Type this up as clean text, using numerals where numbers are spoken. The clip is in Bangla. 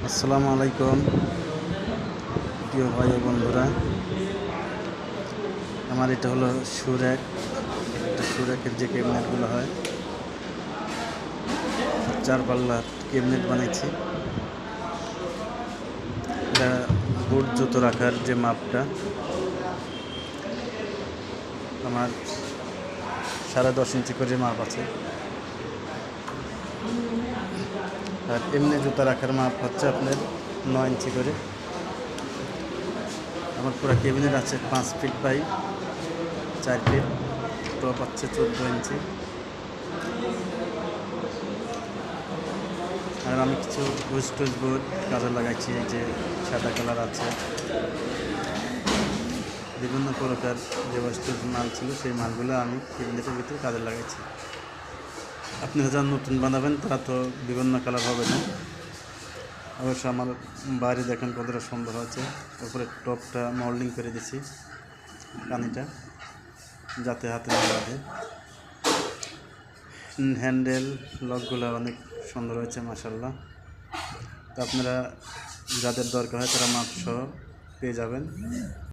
আসসালামু আলাইকুম প্রিয় ভাই ও বন্ধুরা। আমার এটা হলো সুরেক। সুরেকের যে ক্যাবিনেটগুলো হয়, 4 পাল্লার ক্যাবিনেট বানিয়েছি। এটা বুট জুতো রাখার যে মাপটা আমার 10.5 ইঞ্চি করে মাপ আছে, আর এমনি জুতা রাখার মাপ হচ্ছে আপনার 9 ইঞ্চি করে। আমার পুরো ক্যাবিনেট আছে 5 ফিট বাই 4 ফিট, টপ হচ্ছে 14 ইঞ্চি। আর আমি কিছু ওয়েস্টেজ বোর্ড কাজে লাগাইছি, এই যে সাদা কালার আছে। বিভিন্ন প্রকার যে ওয়েস্টেজ মাল ছিল সেই মালগুলো আমি ক্যাবিনেটের ভিতরে কাজে লাগাইছি। আপনারা যারা নতুন বানাবেন তারা তো বিভিন্ন কালার হবে না। অবশ্য আমার বাইরে দেখেন কতটা সুন্দর হয়েছে। উপরে টপটা মোল্ডিং করে দিছি, কানিটা যাতে হাতে না লাগে। হ্যান্ডেল লকগুলো অনেক সুন্দর হয়েছে মাশাআল্লাহ। তো আপনারা যাদের দরকার হয় তারা মাপ সহ পেয়ে যাবেন।